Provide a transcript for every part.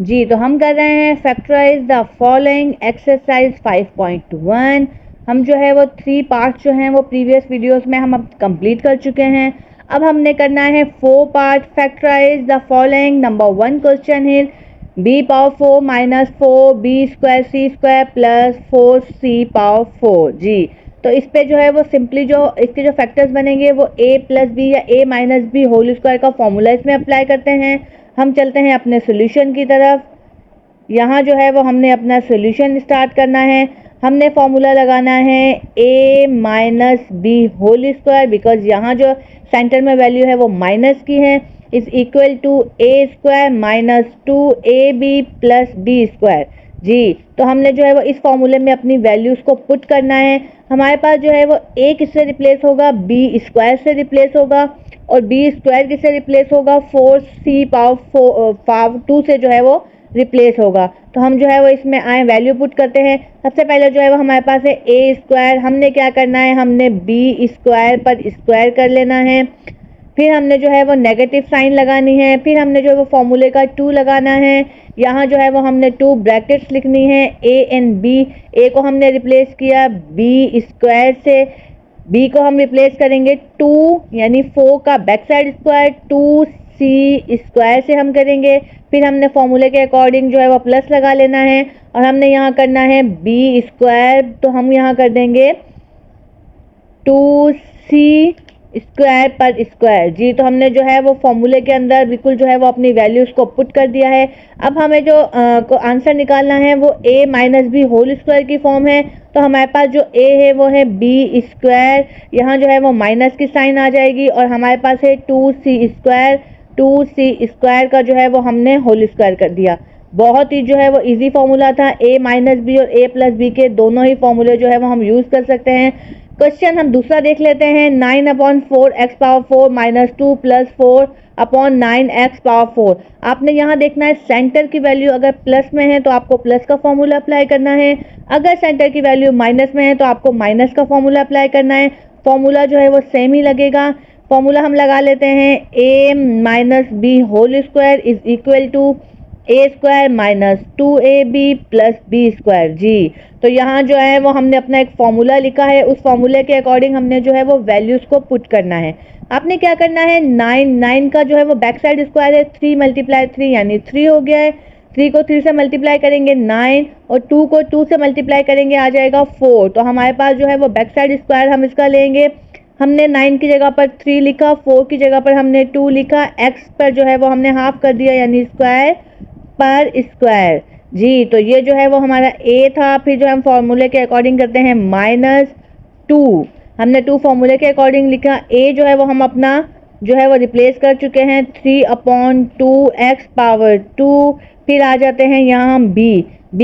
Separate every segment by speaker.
Speaker 1: जी। तो हम कर रहे हैं फैक्टराइज द फॉलोइंग एक्सरसाइज 5.1। हम जो है वो 3 पार्ट्स जो हैं वो प्रीवियस वीडियोस में हम अब कंप्लीट कर चुके हैं। अब हमने करना है 4 part factorise the following. Number 1 question है b power 4 minus 4 b square c square plus 4c power 4। जी। तो इस पे जो है वो सिंपली जो इसके जो फैक्टर्स बनेंगे वो a प्लस बी या a minus B whole square का फॉर्मूला इसमें अप्लाई करते हैं। हम चलते हैं अपने सॉल्यूशन की तरफ। यहाँ जो है वो हमने अपना सॉल्यूशन स्टार्ट करना है। हमने फॉर्मूला लगाना है a minus B whole square, because यहाँ जो सेंटर में वैल्यू है वो माइनस की है, is equal to a square minus 2ab plus B square. जी। तो हमने जो है वो इस फॉर्मूले में अपनी वैल्यूज को पुट करना है। हमारे पास जो है वो a किससे रिप्लेस होगा, b स्क्वायर से रिप्लेस होगा, और b स्क्वायर किससे रिप्लेस होगा, 4c पावर 2 से जो है वो रिप्लेस होगा। तो हम जो है वो इसमें आए वैल्यू पुट करते हैं। सबसे पहले जो है वो हमारे पास है a स्क्वायर। हमने क्या करना है, हमने b स्क्वायर पर स्क्वायर कर लेना है। फिर हमने जो है वो नेगेटिव साइन लगानी है। फिर हमने जो है वो फॉर्मूले का 2 लगाना है। यहाँ जो है वो हमने 2 ब्रैकेट्स लिखनी है a एंड b। a को हमने रिप्लेस किया b स्क्वायर से, b को हम रिप्लेस करेंगे 2 यानी 4 का back side square 2c square से हम करेंगे। फिर हमने फॉर्मूले के अकॉर्डिंग जो है वो प्लस लगा लेना है, और हमने यहाँ करना है b स्क्वायर, तो हम यहाँ कर देंगे 2c स्क्वायर पर स्क्वायर। जी। तो हमने जो है वो फॉर्मूले के अंदर बिल्कुल जो है वो अपनी वैल्यूज को पुट कर दिया है। अब हमें जो आंसर निकालना है वो a minus B whole square की फॉर्म है। तो हमारे पास जो a है वो है b स्क्वायर, यहाँ जो है वो माइनस की साइन आ जाएगी, और हमारे पास है 2c स्क्वायर का जो है वो हमने होल स्क्वायर कर दिया। बहुत ही जो है वो इजी फॉर्मूला था। a माइनस बी और a प्लस बी के दोनों ही फॉर्मूले जो है वो हम यूज कर सकते हैं। क्वेश्चन हम दूसरा देख लेते हैं। 9/4 x power 4 minus 2 plus 4 upon 9 x power 4। आपने यहाँ देखना है सेंटर की वैल्यू अगर प्लस में है तो आपको प्लस का फॉर्मूला अप्लाई करना है, अगर सेंटर की वैल्यू माइनस में है तो आपको माइनस का फॉर्मूला अप्लाई करना है। फॉर्मूला जो है वो सेम ही लगेगा। फॉर्मूला हम लगा लेते हैं a minus B whole square is equal to a square minus 2ab plus B square. जी। तो यहाँ जो है वो हमने अपना एक फॉर्मूला लिखा है, उस फॉर्मूले के अकॉर्डिंग हमने जो है वो वैल्यूज को पुट करना है। आपने क्या करना है, 9 का जो है वो बैक साइड स्क्वायर है 3 मल्टीप्लाई 3 यानी 3 हो गया है। 3 को 3 से मल्टीप्लाई करेंगे 9, और 2 को 2 से मल्टीप्लाई करेंगे आ जाएगा 4। तो हमारे पास जो है वो बैक साइड स्क्वायर हम इसका लेंगे। हमने 9 की जगह पर 3 लिखा, 4 की जगह पर हमने 2 लिखा, x पर जो है वो हमने हाफ कर दिया यानी स्क्वायर पर स्क्वायर। जी। तो ये जो है वो हमारा a था। फिर जो हम फॉर्मूले के अकॉर्डिंग करते हैं माइनस 2, हमने 2 फॉर्मूले के अकॉर्डिंग लिखा। a जो है वो हम अपना जो है वो रिप्लेस कर चुके हैं 3/2 x पावर 2। फिर आ जाते हैं यहाँ हम b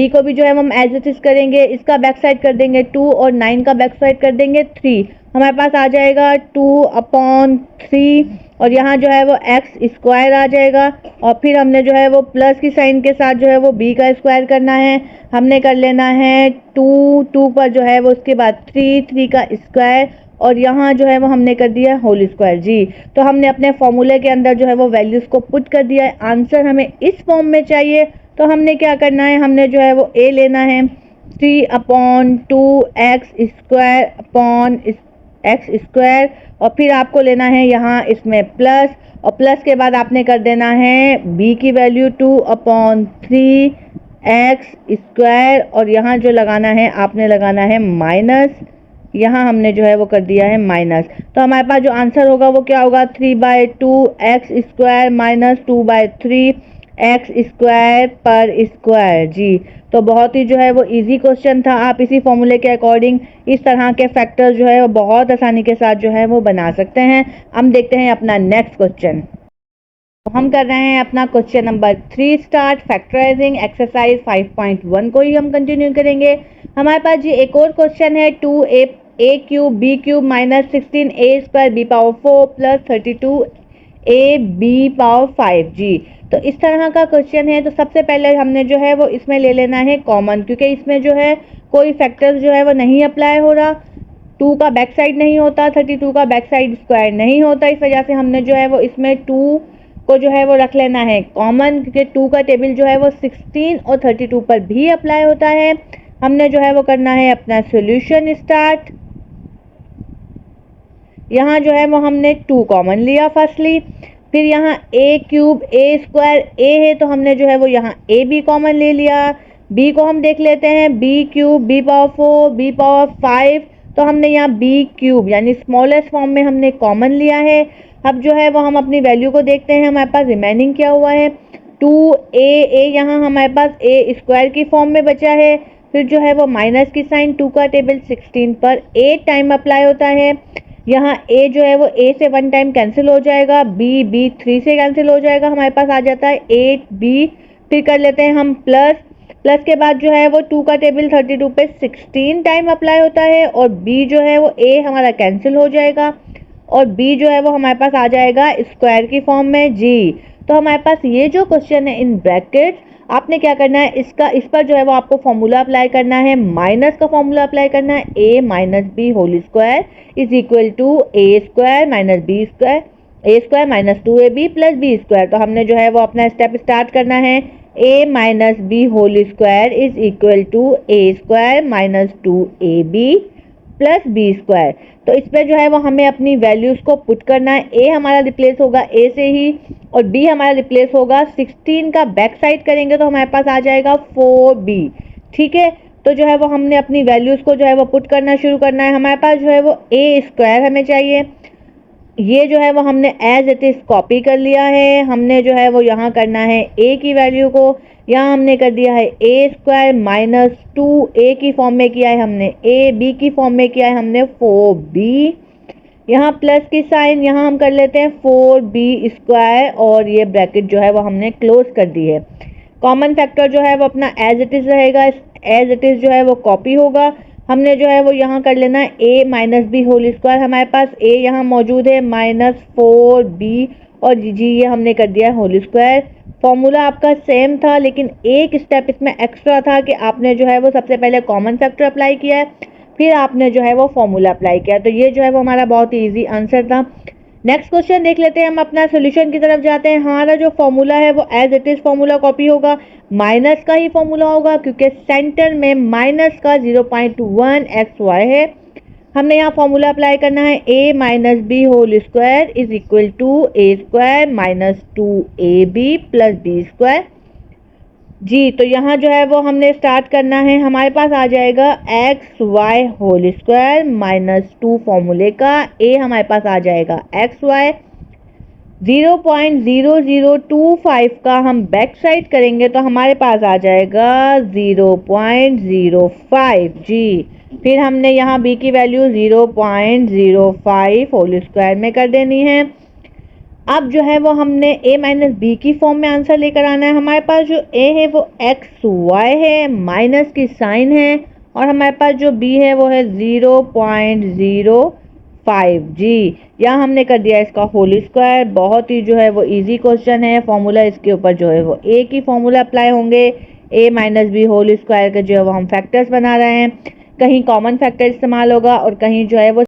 Speaker 1: को भी जो है हम एज इट इज करेंगे, इसका बैक साइड कर देंगे 2 और 9 का बैक साइड कर देंगे 3। हमारे पास आ जाएगा 2/3, और यहाँ जो है वो x स्क्वायर आ जाएगा, और फिर हमने जो है वो प्लस की साइन के साथ जो है वो b का स्क्वायर करना है। हमने कर लेना है 2 पर जो है वो उसके बाद 3 का स्क्वायर, और यहाँ जो है वो हमने कर दिया होल स्क्वायर। जी। तो हमने अपने फॉर्मूले के अंदर जो है वो वैल्यूज को पुट कर दिया है। आंसर हमें इस फॉर्म में चाहिए, तो हमने क्या करना है, हमने जो है वो a लेना है 3/2 x square upon x square, और फिर आपको लेना है यहाँ इसमें प्लस, और प्लस के बाद आपने कर देना है b की वैल्यू 2/3 x स्क्वायर, और यहाँ जो लगाना है आपने लगाना है माइनस। यहाँ हमने जो है वो कर दिया है माइनस। तो हमारे पास जो आंसर होगा वो क्या होगा, 3/2 x square minus 2/3 x square पर स्क्वायर। जी। तो बहुत ही जो है वो इजी क्वेश्चन था। आप इसी फॉर्मूले के अकॉर्डिंग इस तरह के फैक्टर्स जो है वो बहुत आसानी के साथ जो है वो बना सकते हैं। हम देखते हैं अपना नेक्स्ट क्वेश्चन। तो हम कर रहे हैं अपना question number 3 start. Factorising exercise 5.1 को ही हम कंटिन्यू करेंगे। हमारे पास जी एक और क्वेश्चन है 2a cube b cube minus 16a square b power 4 plus 32a b power 5। जी। तो इस तरह का क्वेश्चन है। तो सबसे पहले हमने जो है वो इसमें ले लेना है कॉमन, क्योंकि इसमें जो है कोई फैक्टर्स जो है वो नहीं अप्लाई हो रहा। 2 का बैक साइड नहीं होता, 32 का बैक साइड स्क्वायर नहीं होता, इस वजह से हमने जो है वो इसमें 2 को जो है वो रख लेना है कॉमन, क्योंकि 2 का टेबल जो है वो 16 और 32 पर भी अप्लाई होता है। हमने जो है वो करना है अपना सॉल्यूशन स्टार्ट। यहाँ जो है वो हमने 2 कॉमन लिया फर्स्टली, फिर यहाँ a cube a square a है तो हमने जो है वो यहाँ a भी कॉमन ले लिया। b को हम देख लेते हैं, b cube b power 4 b power 5, तो हमने यहाँ b क्यूब यानी स्मॉलेस्ट फॉर्म में हमने कॉमन लिया है। अब जो है वो हम अपनी वैल्यू को देखते हैं, हमारे पास रिमेनिंग क्या हुआ है 2a यहाँ हमारे पास a स्क्वायर की फॉर्म में बचा है। फिर जो है वो माइनस की साइन, 2 का टेबल 16 पर 8 टाइम अप्लाई होता है। यहाँ a जो है वो a से 1 टाइम कैंसिल हो जाएगा, b 3 से कैंसिल हो जाएगा, हमारे पास आ जाता है 8b। फिर कर लेते हैं हम प्लस के बाद जो है वो 2 का टेबल 32 पे 16 टाइम अप्लाई होता है, और b जो है वो a हमारा कैंसिल हो जाएगा और b जो है वो हमारे पास आ जाएगा स्क्वायर की फॉर्म में जी। तो हमारे पास ये जो क्वेश्चन है इन ब्रैकेट, आपने क्या करना है इस पर जो है वो आपको फॉर्मूला अप्लाई करना है, माइनस का फॉर्मूला अप्लाई करना है, a minus B whole square is equal to a square minus B square, a square minus 2ab plus B square. तो हमने जो है वो अपना स्टेप स्टार्ट करना है, a minus B whole square is equal to a square minus 2ab plus B square. तो इस पर जो है वो हमें अपनी वैल्यूज को पुट करना है। a हमारा रिप्लेस होगा a से ही और b हमारा रिप्लेस होगा 16 का बैक साइड करेंगे तो हमारे पास आ जाएगा 4b। ठीक है, तो जो है वो हमने अपनी वैल्यूज को जो है वो पुट करना शुरू करना है। हमारे पास जो है वो a स्क्वायर हमें चाहिए, ये जो है वो हमने एज इट इज कॉपी कर लिया है। हमने जो है वो यहाँ करना है a की वैल्यू को, यहाँ हमने कर दिया है a स्क्वायर माइनस 2a की फॉर्म में किया है हमने, a b की फॉर्म में किया है हमने 4b, यहाँ प्लस की साइन, यहाँ हम कर लेते हैं 4b स्क्वायर और ये ब्रैकेट जो है वो हमने क्लोज कर दी है। कॉमन फैक्टर जो है वो अपना एज इट इज रहेगा, एज इट इज जो है वो कॉपी होगा। हमने जो है वो यहाँ कर लेना है a minus B whole square, हमारे पास a यहाँ मौजूद है माइनस 4b और जी ये हमने कर दिया है होल स्क्वायर। फॉर्मूला आपका सेम था लेकिन एक स्टेप इसमें एक्स्ट्रा था कि आपने जो है वो सबसे पहले कॉमन फैक्टर अप्लाई किया है, फिर आपने जो है वो फॉर्मूला अप्लाई किया। तो ये जो है वो हमारा बहुत ही ईजी आंसर था। नेक्स्ट क्वेश्चन देख लेते हैं, हम अपना सोल्यूशन की तरफ जाते हैं। हमारा जो फॉर्मूला है वो as it is formula copy होगा, माइनस का ही फॉर्मूला होगा क्योंकि सेंटर में माइनस का 0.1 xy है। हमने यहाँ फॉर्मूला अप्लाई करना है a minus B whole square is equal to a square minus 2ab plus B square जी। तो यहाँ जो है वो हमने स्टार्ट करना है, हमारे पास आ जाएगा xy होल स्क्वायर माइनस 2 फॉर्मूले का, a हमारे पास आ जाएगा xy 0.0025 का हम बैक साइड करेंगे तो हमारे पास आ जाएगा 0.05 जी। फिर हमने यहाँ b की वैल्यू 0.05 होल स्क्वायर में कर देनी है। अब जो है वो हमने a माइनस बी की फॉर्म में आंसर लेकर आना है। हमारे पास जो a है वो xy है, माइनस की साइन है, और हमारे पास जो b है वो है 0.05 जी। यहाँ हमने कर दिया इसका होल स्क्वायर। बहुत ही जो है वो इजी क्वेश्चन है। फॉर्मूला इसके ऊपर जो है वो a की फॉर्मूला अप्लाई होंगे, a minus B whole square के जो है वो हम फैक्टर्स बना रहे हैं, कहीं कॉमन फैक्टर इस्तेमाल होगा और कहीं जो है वो।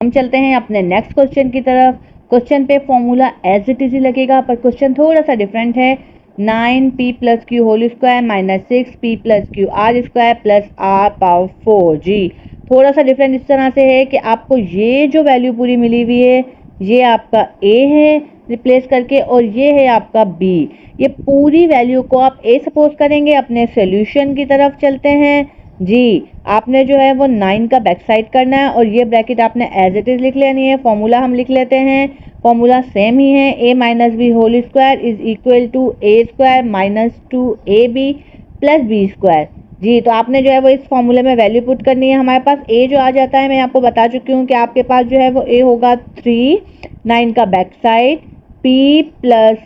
Speaker 1: हम चलते हैं अपने नेक्स्ट क्वेश्चन की तरफ। क्वेश्चन पे फॉर्मूला एज इट इज ही लगेगा पर क्वेश्चन थोड़ा सा डिफरेंट है। 9p plus Q whole square minus 6p plus Q R square plus R power 4 जी। थोड़ा सा डिफरेंट इस तरह से है कि आपको ये जो वैल्यू पूरी मिली हुई है ये आपका a है रिप्लेस करके और ये है आपका b। ये पूरी वैल्यू को आप a सपोज करेंगे। अपने सोल्यूशन की तरफ चलते हैं जी। आपने जो है वो 9 का बैक साइड करना है और ये ब्रैकेट आपने एज इट इज लिख लेनी है। फॉर्मूला हम लिख लेते हैं, फॉर्मूला सेम ही है, a minus B whole square is equal to a square minus 2ab plus B square जी। तो आपने जो है वो इस फॉर्मूले में वैल्यू पुट करनी है। हमारे पास a जो आ जाता है, मैं आपको बता चुकी हूँ कि आपके पास जो है वो a होगा 3, 9 का back side p plus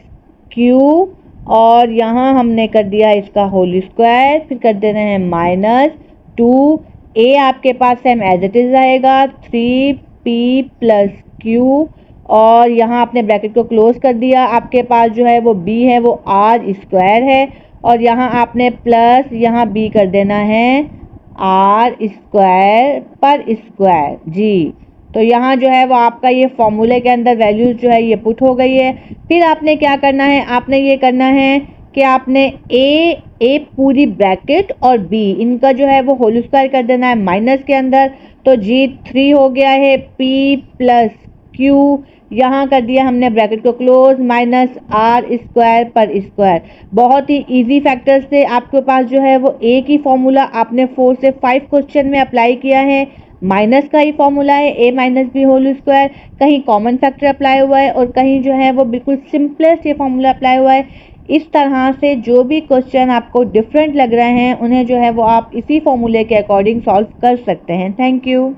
Speaker 1: q और यहाँ हमने कर दिया इसका होल स्क्वायर, फिर कर देना है माइनस 2, a आपके पास सेम एज इट इज आएगा 3p प्लस q और यहाँ आपने ब्रैकेट को क्लोज कर दिया। आपके पास जो है वो b है वो r स्क्वायर है और यहाँ आपने प्लस यहाँ b कर देना है r स्क्वायर पर स्क्वायर जी। तो यहाँ जो है वो आपका ये फॉर्मूले के अंदर वैल्यूज जो है ये पुट हो गई है। फिर आपने क्या करना है, आपने ये करना है कि आपने ए पूरी ब्रैकेट और बी इनका जो है वो होल स्क्वायर कर देना है माइनस के अंदर। तो G3 हो गया है P प्लस Q, यहाँ कर दिया हमने ब्रैकेट को क्लोज, माइनस आर स्क्वायर पर स्क्वायर। बहुत ही इजी फैक्टर्स थे, आपके पास जो है वो एक ही फॉर्मूला आपने 4 से 5 क्वेश्चन में अप्लाई किया है। माइनस का ही फॉर्मूला है ए माइनस बी होल स्क्वायर, कहीं कॉमन फैक्टर अप्लाई हुआ है और कहीं जो है वो बिल्कुल सिंपलेस्ट ये फॉर्मूला अप्लाई हुआ है। इस तरह से जो भी क्वेश्चन आपको डिफरेंट लग रहे हैं उन्हें जो है वो आप इसी फॉर्मूले के अकॉर्डिंग सॉल्व कर सकते हैं। Thank you.